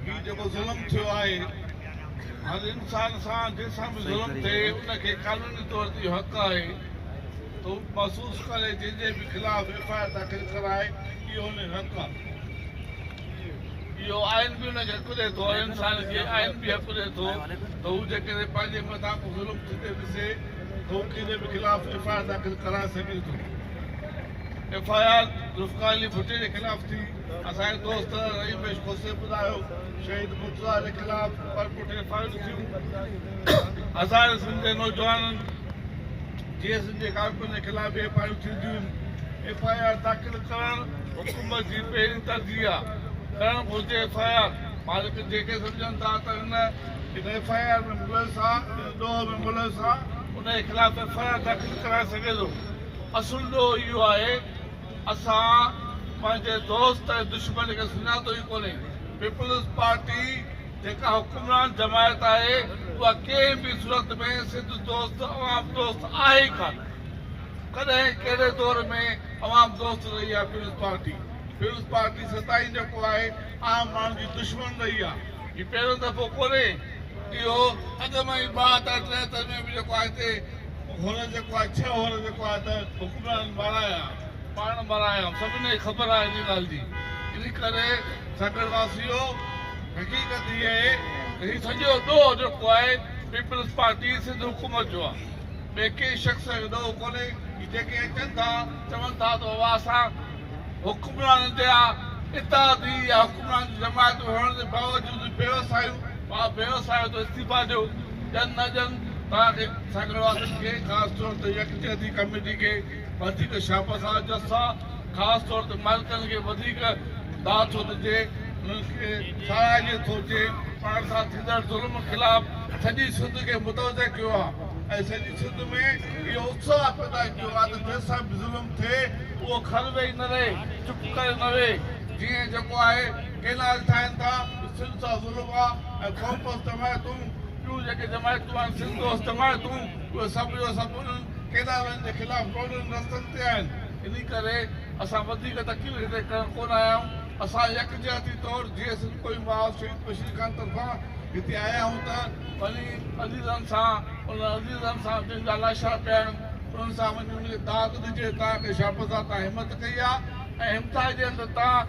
ही जेको ज़ुल्म थियो आहे हर इंसान सां जंहिंसां बि ज़ुल्म थिए उनखे कानूनी तौर ते इहो हक़ु आहे त हू महसूसु करे जंहिंजे बि ख़िलाफ़ FIR दाख़िल कराए इहो हुन हक़ु आहे इहो आइन बि हुनखे हक़ु ॾिए थो इंसान खे आइन बि हक़ु ॾिए थो त हू जेकॾहिं पंहिंजे मथां को ज़ुल्म थींदे ॾिसे त हू कंहिंजे बि ख़िलाफ़ FIR दाख़िल कराए सघे थो FIR ज़ुल्फ़िकार अली भुट्टो जे ख़िलाफ़ थी असांजे दोस्त रहीमेश खोसे ॿुधायो शहीद मुर्तज़ा जे ख़िलाफ़ परपुट FIR थियूं असांजे सिंध जे नौजवाननि GSM जे कारकुन जे ख़िलाफ़ FIR थींदियूं आहिनि FIR दाख़िल करणु हुकूमत जी पहिरीं तरजीह आहे करणु घुरिजे FIR मालिक जेके सम्झनि था त हिन FIR में मुलज़ आहे ॾोह में मुलज़ आहे उनजे ख़िलाफ़ FIR दाख़िल कराए सघे थो असुल ॾोह इहो आहे असां पंहिंजे दोस्त ऐं दुश्मन खे सुञातो ई कोन्हे पीपल्स पार्टी जेका हुकुमरान जमायत आहे उहा कंहिं बि सूरत में सिंध दोस्त अवाम दोस्त आहे ई कान कॾहिं कहिड़े दौर में अवाम दोस्त रही आहे पीपल्स पार्टी सताई जेको आहे आम माण्हुनि जी दुश्मन रही आहे हीउ पहिरियों दफ़ो कोन्हे इहो अॻु में ई 72-73 में बि जेको आहे हिते होर जेको आहे 6 होर जेको आहे त हुकुमरान माराया पाण माराया सभिनी खे ख़बर आहे इन ॻाल्हि जी इन करे संगठवासियो हक़ीक़त इहा आहे त हीउ सॼो ॾोह जेको आहे पीपल्स पार्टी सिंध हुकूमत जो आहे ॿिए कंहिं शख़्स जो ॾोह कोन्हे हीउ जेके अचनि था चवनि था त बाबा असां हुकुमरान जा इतादी या हुकुमरान जी जमायत हुअण जे बावजूदि बेवसायो त इस्तीफ़ा ॾियो ॼण न ॼण तव्हांखे संगठवासियुनि खे ख़ासि तौर ते यकजहती कमेटी खे वधीक शाबस आहे जस आहे ख़ासि तौर ते मालिकनि खे वधीक दाद थो ॾिजे उन्हनि खे साराइजे थो अचे पाण सां थींदड़ ज़ुल्म ख़िलाफ़ सॼी सिंध खे मुतवजह कयो आहे ऐं सॼी सिंध में इहो उत्साह पैदा कयो आहे त जंहिंसां बि ज़ुल्म थिए उहो घर वेही न रहे चुप करे न रहे जीअं जेको आहे केनाल ठाहिनि था सिंध सां ज़ुल्म आहे ऐं कॉम्पस जमायतूं ॿियूं जेके जमायतूं आहिनि सिंध दोस्त जमायतूं उहे सभु जो सभु उन्हनि केनालनि जे ख़िलाफ़ रोडनि रस्तनि ते आहिनि इन करे असां वधीक तकलीफ़ हिते करणु कोन आया आहियूं असां यकजहती तौरु GSM कोई मां शहीद बशीर ख़ान तरफ़ां हिते आया आहियूं त वञी अज़ीज़नि सां उन अज़ीज़नि सां जंहिंजा लाशा पिया आहिनि उन्हनि सां वञी उनखे दाद ॾिजे तव्हांखे शाबस आहे तव्हां हिमत कई आहे ऐं हिमथाए ॾियनि त तव्हां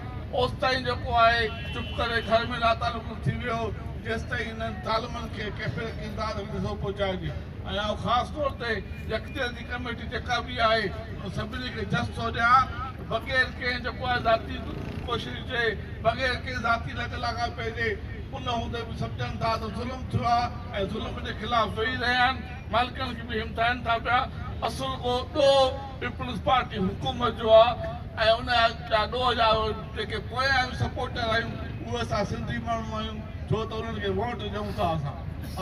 ओसि ताईं जेको आहे चुप करे घर में लातालुक थी वियो जेसि ताईं हिननि तालिमनि खे कैफ़े इमदाद ॾिसो पहुचाइजे ऐं आउं ख़ासि तौर ते यकजहती कमेटी जेका बि आहे उन सभिनी खे जस थो ॾियां बग़ैर कंहिं जेको आहे ज़ाती कोशिशि जे बग़ैर कंहिं ज़ाती लॻा पंहिंजे उन हूंदे बि सम्झनि था त ज़ुल्म थियो आहे ऐं ज़ुल्म जे ख़िलाफ़ वेही रहिया आहिनि मालिकनि खे बि हिमथाइनि था पिया असुल को ॾोह पीपल्स पार्टी हुकूमत जो आहे ऐं उन जा ॾोह जा जेके पोयां आहियूं सपोर्टर आहियूं उहे असां सिंधी माण्हू आहियूं छो त उन्हनि खे वोट ॾियूं था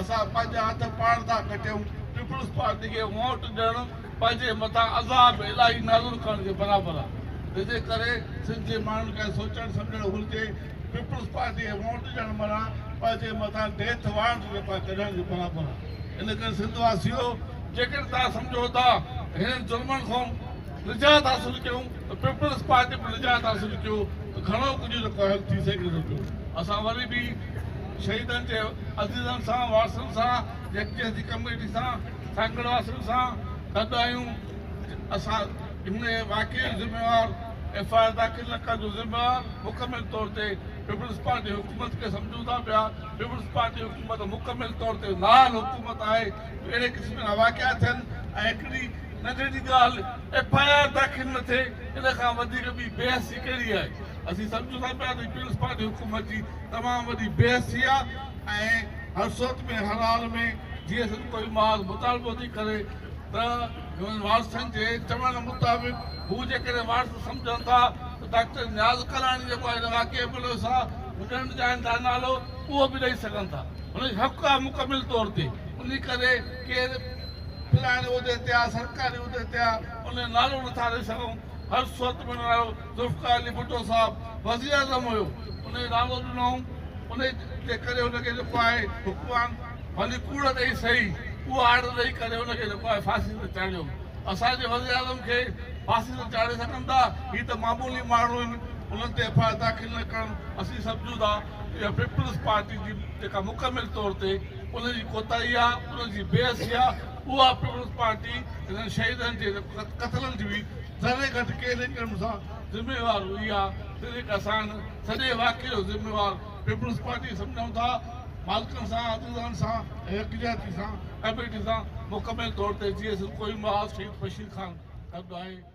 असां पंहिंजा हथ पाण था कटियूं पीपल्स पार्टी खे वोट ॾियणु पंहिंजे मथां अज़ाब इलाही नाज़ुल करण जे बराबरि आहे इनजे करे सिंध जे माण्हुनि खे सोचणु सम्झणु घुरिजे पीपल्स पार्टी खे वोट ॾियणु माना पंहिंजे मथां डेथ वारंट जेको आहे कढण जे बराबरि आहे इन करे सिंधवासियो जेकॾहिं तव्हां सम्झो था हिननि ज़ुल्मनि खां निजात हासिलु कयूं त पीपल्स पार्टी बि निजात हासिलु कयो त घणो कुझु जेको हल थी सघे थो पियो असां वरी बि शहीदनि जे अज़ीज़नि सां वारसनि सां यकजहती कमेटी सां संगठवासियुनि सां गॾु आहियूं असां हिन वाक़े जो ज़िम्मेवार FIR दाख़िल न करण जो ज़िम्मेवार मुकमिल तौर ते पीपल्स पार्टी हुकूमत खे सम्झूं था पिया पीपल्स पार्टी हुकूमत मुकमिल तौर ते नाल हुकूमत आहे अहिड़े क़िस्म जा वाक़िया थियनि ऐं हिकिड़ी नंढड़ी ॻाल्हि FIR दाख़िल न थिए इन खां वधीक ॿी बेहसी कहिड़ी आहे असीं सम्झूं था पिया त पीपल्स पार्टी हुकूमत जी तमामु वॾी बेहसी आहे ऐं हर सूरत में हर हाल में जीअं कोई माल मुतालबो थी करे त वारसनि जे चवण मुताबिक़ हू जेकॾहिं वारस सम्झनि था त डॉक्टर नियाज़ कलाणी जेको आहे हिन वाक़े पुलिस आहे हुननि चाहिनि था नालो उहो बि ॾेई सघनि था हुनजो हक़ु आहे मुकमिल तौर ते उन करे केरु फलाणे उहिदे ते आहे सरकारी उहिदे ते आहे उन नालो नथा ॾेई सघूं हर सूरत में नालो ज़ुल्फ़िकार अली भुट्टो साहिबु वज़ीर आज़म हुयो उन जो नालो ॾिनऊं उन जे करे हुनखे जेको आहे हुकमान भली कूड़ ॾेई सही उहो आर्डर ॾेई करे हुनखे जेको आहे फांसी ते चाढ़ियो असांजे वज़ीर आज़म खे फांसी ते चाढ़े सघनि था हीअ त मामूली माण्हू आहिनि उन्हनि ते एफ आई आर दाख़िल न करणु असीं सम्झूं था इहा पीपल्स पार्टी जी जेका मुकमिल तौर ते उनजी कोताही आहे, उनजी बेहसी आहे। उहा पीपल्स पार्टी हिननि शहीदनि जे क़तलनि जी बि ज़रे घटि कहिड़े क़िस्म सां ज़िम्मेवार हुई आहे। तॾहिं असां सॼे वाक़े जो ज़िम्मेवार पीपल्स पार्टी सम्झूं था। मालिकनि सां, अदीदनि सां, यकजहती सां, एबिलिटी सां मुकमिल तौर ते जीअं कोई महाज शहीद बशीर ख़ान कंदो आहे।